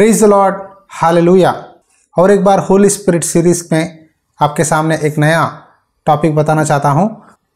Praise the Lord, hallelujah. और एक बार Holi spirit series में आपके सामने एक नया टॉपिक बताना चाहता हूं।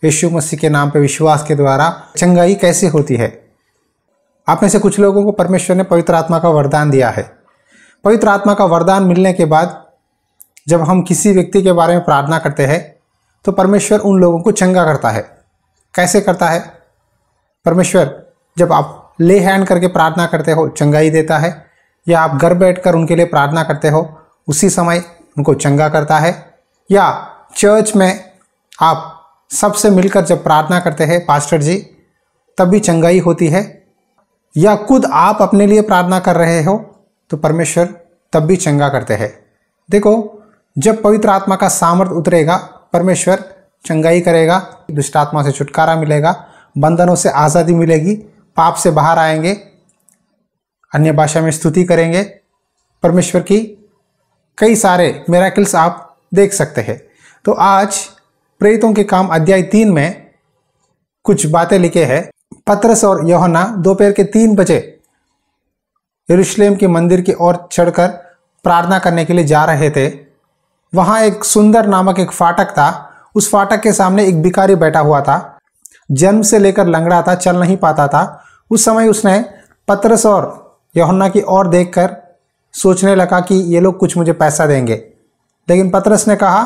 यीशु मसीह के नाम पे विश्वास के द्वारा चंगाई कैसे होती है। आप में से कुछ लोगों को परमेश्वर ने पवित्र आत्मा का वरदान दिया है। पवित्र आत्मा का वरदान मिलने के बाद जब हम किसी व्यक्ति के बारे में प्रार्थना करते हैं तो परमेश्वर उन लोगों को चंगा करता है। कैसे करता है? परमेश्वर जब आप ले हैंड करके प्रार्थना करते हो चंगाई देता है, या आप घर बैठकर उनके लिए प्रार्थना करते हो उसी समय उनको चंगा करता है, या चर्च में आप सबसे मिलकर जब प्रार्थना करते हैं पास्टर जी तब भी चंगाई होती है, या खुद आप अपने लिए प्रार्थना कर रहे हो तो परमेश्वर तब भी चंगा करते हैं। देखो, जब पवित्र आत्मा का सामर्थ उतरेगा परमेश्वर चंगाई करेगा, दुष्ट आत्मा से छुटकारा मिलेगा, बंधनों से आज़ादी मिलेगी, पाप से बाहर आएंगे, अन्य भाषा में स्तुति करेंगे। परमेश्वर की कई सारे मिरेकल्स आप देख सकते हैं। तो आज प्रेरितों के काम अध्याय 3 में कुछ बातें लिखे हैं। पतरस और यूहन्ना दोपहर के 3 बजे यरूशलेम के मंदिर की ओर चढ़कर प्रार्थना करने के लिए जा रहे थे। वहाँ एक सुंदर नामक एक फाटक था। उस फाटक के सामने एक भिखारी बैठा हुआ था, जन्म से लेकर लंगड़ा था, चल नहीं पाता था। उस समय उसने पतरस और यूहन्ना की ओर देखकर सोचने लगा कि ये लोग कुछ मुझे पैसा देंगे। लेकिन पतरस ने कहा,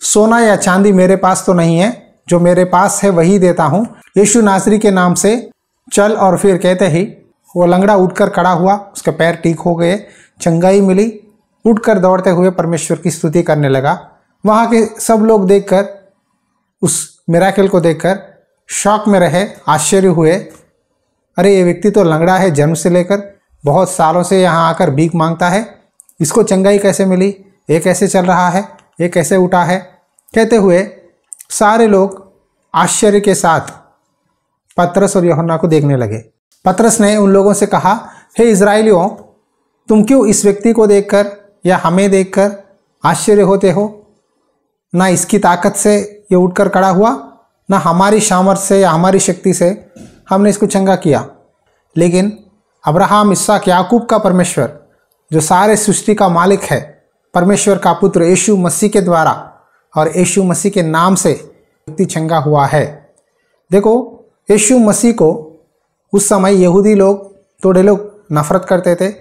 सोना या चांदी मेरे पास तो नहीं है, जो मेरे पास है वही देता हूँ। यीशु नासरी के नाम से चल। और फिर कहते ही वो लंगड़ा उठकर खड़ा हुआ, उसके पैर ठीक हो गए, चंगाई मिली। उठकर दौड़ते हुए परमेश्वर की स्तुति करने लगा। वहाँ के सब लोग देखकर, उस मिरेकल को देखकर शॉक में रहे, आश्चर्य हुए। अरे, ये व्यक्ति तो लंगड़ा है, जन्म से लेकर बहुत सालों से यहाँ आकर भीख मांगता है, इसको चंगाई कैसे मिली? ये कैसे चल रहा है? ये कैसे उठा है? कहते हुए सारे लोग आश्चर्य के साथ पतरस और यूहन्ना को देखने लगे। पतरस ने उन लोगों से कहा, हे इज़राइलियों, तुम क्यों इस व्यक्ति को देखकर या हमें देखकर आश्चर्य होते हो? ना इसकी ताकत से ये उठकर खड़ा हुआ, ना हमारी सामर्थ से या हमारी शक्ति से हमने इसको चंगा किया, लेकिन अब्राहम, इसहाक, याकूब का परमेश्वर, जो सारे सृष्टि का मालिक है, परमेश्वर का पुत्र यीशु मसीह के द्वारा और यीशु मसीह के नाम से व्यक्ति चंगा हुआ है। देखो, यीशु मसीह को उस समय यहूदी लोग, थोड़े लोग नफरत करते थे।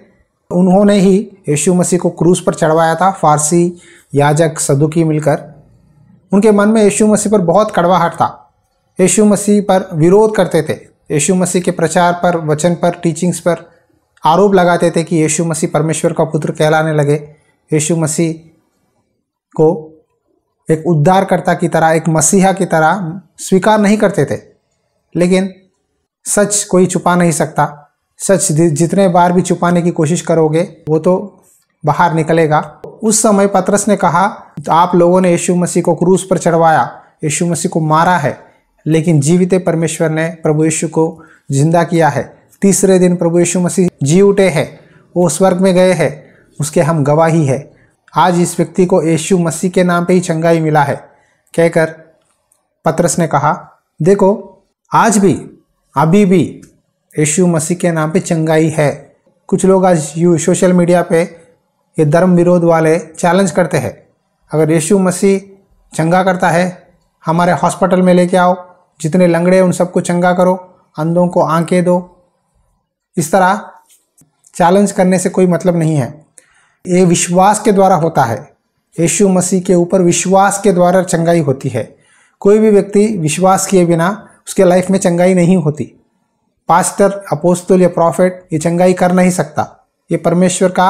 उन्होंने ही यीशु मसीह को क्रूस पर चढ़वाया था। फारसी, याजक, सदुकी मिलकर उनके मन में यीशु मसीह पर बहुत कड़वाहट था। यीशु मसीह पर विरोध करते थे। यीशु मसीह के प्रचार पर, वचन पर, टीचिंग्स पर आरोप लगाते थे कि यीशु मसीह परमेश्वर का पुत्र कहलाने लगे। यीशु मसीह को एक उद्धारकर्ता की तरह, एक मसीहा की तरह स्वीकार नहीं करते थे। लेकिन सच कोई छुपा नहीं सकता। सच जितने बार भी छुपाने की कोशिश करोगे वो तो बाहर निकलेगा। उस समय पतरस ने कहा, आप लोगों ने यीशु मसीह को क्रूस पर चढ़वाया, यीशु मसीह को मारा है, लेकिन जीवित परमेश्वर ने प्रभु यीशु को जिंदा किया है। तीसरे दिन प्रभु यीशु मसीह जी उठे हैं, वो स्वर्ग में गए हैं, उसके हम गवाही है। आज इस व्यक्ति को यीशु मसीह के नाम पे ही चंगाई मिला है। कहकर पतरस ने कहा, देखो, आज भी, अभी भी यीशु मसीह के नाम पे चंगाई है। कुछ लोग आज सोशल मीडिया पे ये धर्म विरोध वाले चैलेंज करते हैं, अगर यीशु मसीह चंगा करता है, हमारे हॉस्पिटल में लेके आओ, जितने लंगड़े उन सबको चंगा करो, अंधों को आंखें दो। इस तरह चैलेंज करने से कोई मतलब नहीं है। ये विश्वास के द्वारा होता है। यीशु मसीह के ऊपर विश्वास के द्वारा चंगाई होती है। कोई भी व्यक्ति विश्वास किए बिना उसके लाइफ में चंगाई नहीं होती। पास्टर, अपोस्तल या प्रॉफिट ये चंगाई कर नहीं सकता। ये परमेश्वर का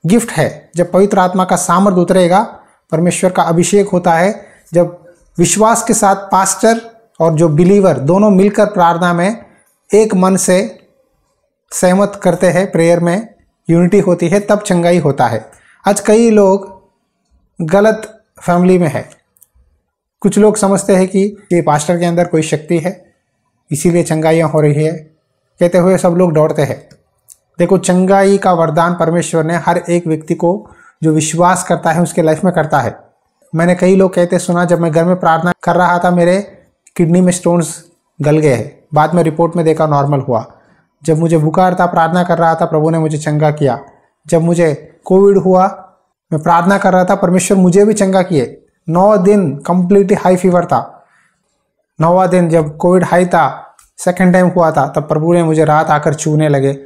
गिफ्ट है। जब पवित्र आत्मा का सामर्थ उतरेगा, परमेश्वर का अभिषेक होता है, जब विश्वास के साथ पास्टर और जो बिलीवर दोनों मिलकर प्रार्थना में एक मन से सहमत करते हैं, प्रेयर में यूनिटी होती है, तब चंगाई होता है। आज कई लोग गलत फैमिली में है। कुछ लोग समझते हैं कि ये पास्टर के अंदर कोई शक्ति है, इसीलिए चंगाइयाँ हो रही है, कहते हुए सब लोग दौड़ते हैं। देखो, चंगाई का वरदान परमेश्वर ने हर एक व्यक्ति को जो विश्वास करता है उसके लाइफ में करता है। मैंने कई लोग कहते सुना, जब मैं घर में प्रार्थना कर रहा था मेरे किडनी में स्टोन्स गल गए हैं, बाद में रिपोर्ट में देखा नॉर्मल हुआ। जब मुझे बुखार था, प्रार्थना कर रहा था, प्रभु ने मुझे चंगा किया। जब मुझे कोविड हुआ, मैं प्रार्थना कर रहा था, परमेश्वर मुझे भी चंगा किए। 9 दिन कंप्लीटली हाई फीवर था। 9वां दिन जब कोविड हाई था, सेकेंड टाइम हुआ था, तब प्रभु ने मुझे रात आकर छूने लगे।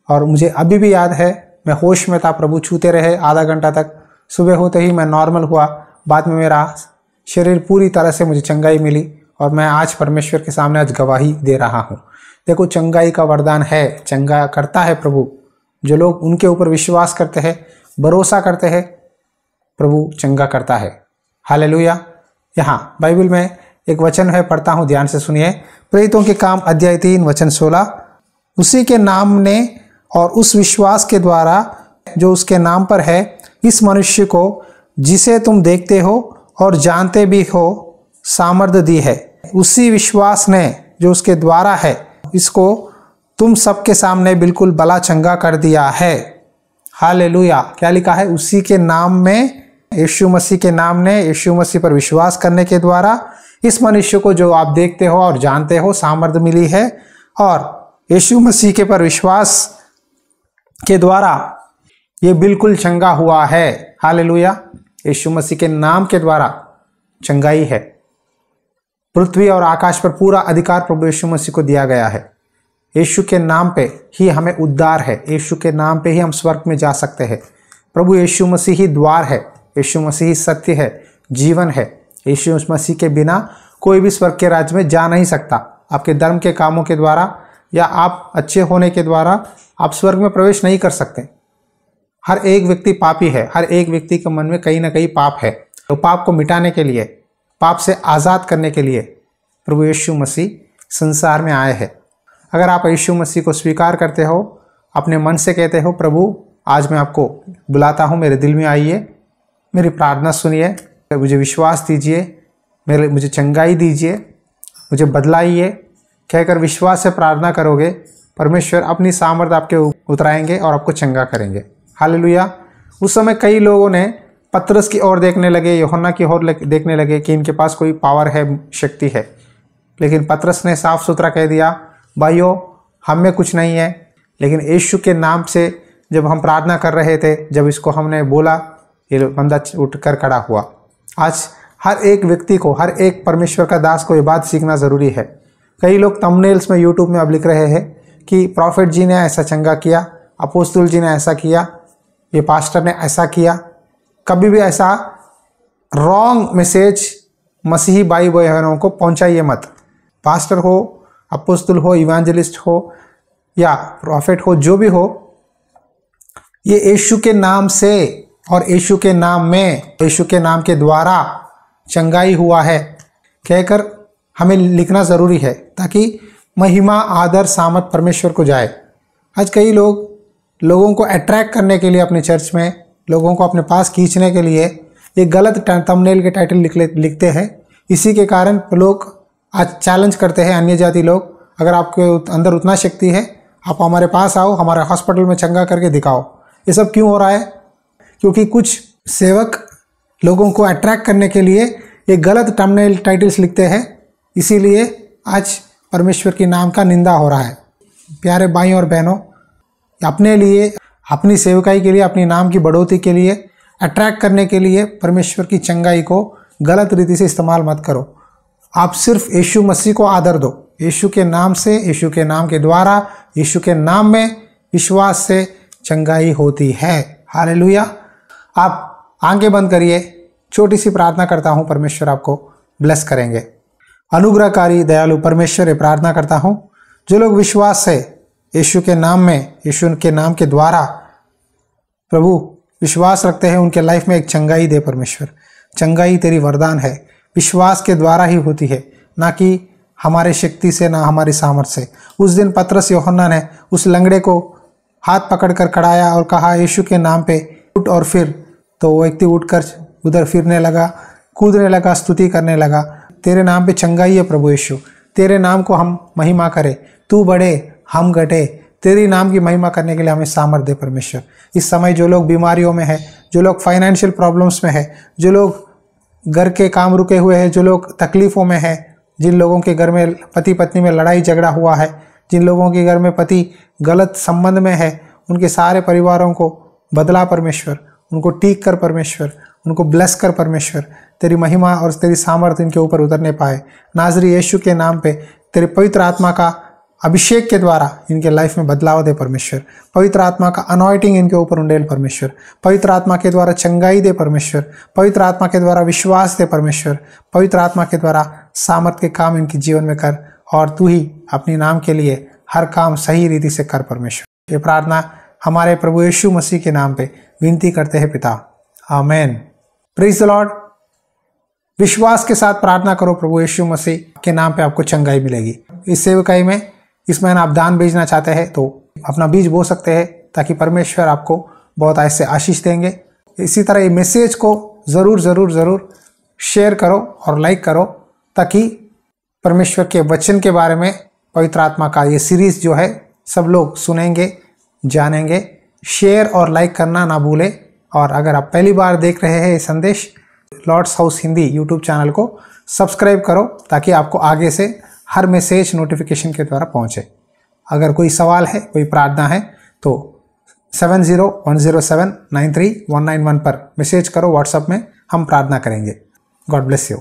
और मुझे अभी भी याद है, मैं होश में था, प्रभु छूते रहे आधा घंटा तक। सुबह होते ही मैं नॉर्मल हुआ। बाद में मेरा शरीर पूरी तरह से मुझे चंगाई मिली और मैं आज परमेश्वर के सामने आज गवाही दे रहा हूँ। देखो, चंगाई का वरदान है, चंगा करता है प्रभु। जो लोग उनके ऊपर विश्वास करते हैं, भरोसा करते हैं, प्रभु चंगा करता है। हालेलुया। यहाँ बाइबल में एक वचन है, पढ़ता हूँ, ध्यान से सुनिए। प्रेरितों के काम अध्याय 3 वचन 16, उसी के नाम ने और उस विश्वास के द्वारा जो उसके नाम पर है, इस मनुष्य को जिसे तुम देखते हो और जानते भी हो सामर्थ्य दी है। उसी विश्वास ने जो उसके द्वारा है, इसको तुम सबके सामने बिल्कुल भला चंगा कर दिया है। हालेलुया। क्या लिखा है? उसी के नाम में, यीशु मसीह के नाम ने, यीशु मसीह पर विश्वास करने के द्वारा इस मनुष्य को जो आप देखते हो और जानते हो सामर्थ्य मिली है। और यीशु मसीह के पर विश्वास के द्वारा ये बिल्कुल चंगा हुआ है। हालेलुया। यीशु मसीह के नाम के द्वारा चंगाई है। पृथ्वी और आकाश पर पूरा अधिकार प्रभु यीशु मसीह को दिया गया है। यीशु के नाम पे ही हमें उद्धार है। यीशु के नाम पे ही हम स्वर्ग में जा सकते हैं। प्रभु यीशु मसीह ही द्वार है। यीशु मसीह ही सत्य है, जीवन है। यीशु मसीह के बिना कोई भी स्वर्ग के राज्य में जा नहीं सकता। आपके धर्म के कामों के द्वारा या आप अच्छे होने के द्वारा आप स्वर्ग में प्रवेश नहीं कर सकते। हर एक व्यक्ति पापी है। हर एक व्यक्ति के मन में कहीं ना कहीं पाप है। तो पाप को मिटाने के लिए, पाप से आज़ाद करने के लिए प्रभु यीशु मसीह संसार में आए हैं। अगर आप यीशु मसीह को स्वीकार करते हो, अपने मन से कहते हो, प्रभु आज मैं आपको बुलाता हूँ, मेरे दिल में आइए, मेरी प्रार्थना सुनिए, मुझे विश्वास दीजिए, मुझे चंगाई दीजिए, मुझे बदलाइए, कहकर विश्वास से प्रार्थना करोगे, परमेश्वर अपनी सामर्थ्य आपके उतराएंगे और आपको चंगा करेंगे। हालेलुया। उस समय कई लोगों ने पतरस की ओर देखने लगे, यूहन्ना की ओर देखने लगे कि इनके पास कोई पावर है, शक्ति है। लेकिन पतरस ने साफ सुथरा कह दिया, भाइयों हम में कुछ नहीं है। लेकिन यीशु के नाम से जब हम प्रार्थना कर रहे थे, जब इसको हमने बोला, ये बंदा उठकर खड़ा हुआ। आज हर एक व्यक्ति को, हर एक परमेश्वर का दास को ये बात सीखना ज़रूरी है। कई लोग थंबनेल्स में, यूट्यूब में अब लिख रहे हैं कि प्रॉफिट जी ने ऐसा चंगा किया, अपोस्तल जी ने ऐसा किया, ये पास्टर ने ऐसा किया। कभी भी ऐसा रॉन्ग मैसेज मसीही भाई बहनों को पहुंचाइए मत। पास्टर हो, अपोस्तल हो, इवेंजलिस्ट हो या प्रॉफिट हो, जो भी हो, ये यीशु के नाम से और यीशु के नाम में, यीशु के नाम के द्वारा चंगाई हुआ है कहकर हमें लिखना ज़रूरी है, ताकि महिमा, आदर, सामत परमेश्वर को जाए। आज कई लोगों को अट्रैक्ट करने के लिए अपने चर्च में, लोगों को अपने पास खींचने के लिए ये गलत थंबनेल के टाइटल लिखते हैं। इसी के कारण लोग आज चैलेंज करते हैं, अन्य जाति लोग, अगर आपके अंदर उतना शक्ति है, आप हमारे पास आओ, हमारे हॉस्पिटल में चंगा करके दिखाओ। ये सब क्यों हो रहा है? क्योंकि कुछ सेवक लोगों को अट्रैक्ट करने के लिए ये गलत थंबनेल टाइटल्स लिखते हैं। इसीलिए आज परमेश्वर के नाम का निंदा हो रहा है। प्यारे भाई और बहनों, अपने लिए, अपनी सेवकाई के लिए, अपनी नाम की बढ़ोतरी के लिए, अट्रैक्ट करने के लिए परमेश्वर की चंगाई को गलत रीति से इस्तेमाल मत करो। आप सिर्फ यीशु मसीह को आदर दो। यीशु के नाम से, यीशु के नाम के द्वारा, यीशु के नाम में विश्वास से चंगाई होती है। हालेलुया। आप आंखें बंद करिए, छोटी सी प्रार्थना करता हूँ, परमेश्वर आपको ब्लेस करेंगे। अनुग्रहकारी दयालु परमेश्वर, ये प्रार्थना करता हूँ, जो लोग विश्वास से यीशु के नाम में, यीशु के नाम के द्वारा प्रभु विश्वास रखते हैं, उनके लाइफ में एक चंगाई दे परमेश्वर। चंगाई तेरी वरदान है, विश्वास के द्वारा ही होती है, ना कि हमारे शक्ति से, ना हमारी सामर्थ्य से। उस दिन पतरस यूहन्ना ने उस लंगड़े को हाथ पकड़कर खड़ाया और कहा, यीशु के नाम पे उठ और फिर। तो वो व्यक्ति उठकर उधर फिरने लगा, कूदने लगा, स्तुति करने लगा। तेरे नाम पे चंगाई है प्रभु यीशु, तेरे नाम को हम महिमा करें। तू बढ़े, हम घटे, तेरी नाम की महिमा करने के लिए हमें सामर्थ्य दे परमेश्वर। इस समय जो लोग बीमारियों में है, जो लोग फाइनेंशियल प्रॉब्लम्स में है, जो लोग घर के काम रुके हुए हैं, जो लोग तकलीफ़ों में है, जिन लोगों के घर में पति पत्नी में लड़ाई झगड़ा हुआ है, जिन लोगों के घर में पति गलत संबंध में है, उनके सारे परिवारों को बदला परमेश्वर, उनको टीक कर परमेश्वर, उनको ब्लेस कर परमेश्वर, तेरी महिमा और तेरी सामर्थ इनके ऊपर उतरने पाए। नाज़री यीशु के नाम पे तेरे पवित्र आत्मा का अभिषेक के द्वारा इनके लाइफ में बदलाव दे परमेश्वर। पवित्र आत्मा का अनॉइंटिंग इनके ऊपर उंडेल परमेश्वर। पवित्र आत्मा के द्वारा चंगाई दे परमेश्वर। पवित्र आत्मा के द्वारा विश्वास दे परमेश्वर। पवित्र आत्मा के द्वारा सामर्थ के काम इनके जीवन में कर, और तू ही अपने नाम के लिए हर काम सही रीति से कर परमेश्वर। ये प्रार्थना हमारे प्रभु यीशु मसीह के नाम पे विनती करते हैं पिता, आमेन। Praise the Lord. विश्वास के साथ प्रार्थना करो, प्रभु यीशु मसीह के नाम पे आपको चंगाई मिलेगी। इस सेवकाई में इस महीने आप दान भेजना चाहते हैं तो अपना बीज बो सकते हैं, ताकि परमेश्वर आपको बहुत ऐसे आशीष देंगे। इसी तरह ये मैसेज को ज़रूर शेयर करो और लाइक करो, ताकि परमेश्वर के वचन के बारे में पवित्र आत्मा का ये सीरीज़ जो है सब लोग सुनेंगे, जानेंगे। शेयर और लाइक करना ना भूलें। और अगर आप पहली बार देख रहे हैं ये संदेश, Lords House Hindi YouTube channel को सब्सक्राइब करो, ताकि आपको आगे से हर मैसेज नोटिफिकेशन के द्वारा पहुंचे। अगर कोई सवाल है, कोई प्रार्थना है तो 7010793191 पर मैसेज करो व्हाट्सएप में, हम प्रार्थना करेंगे। God bless you.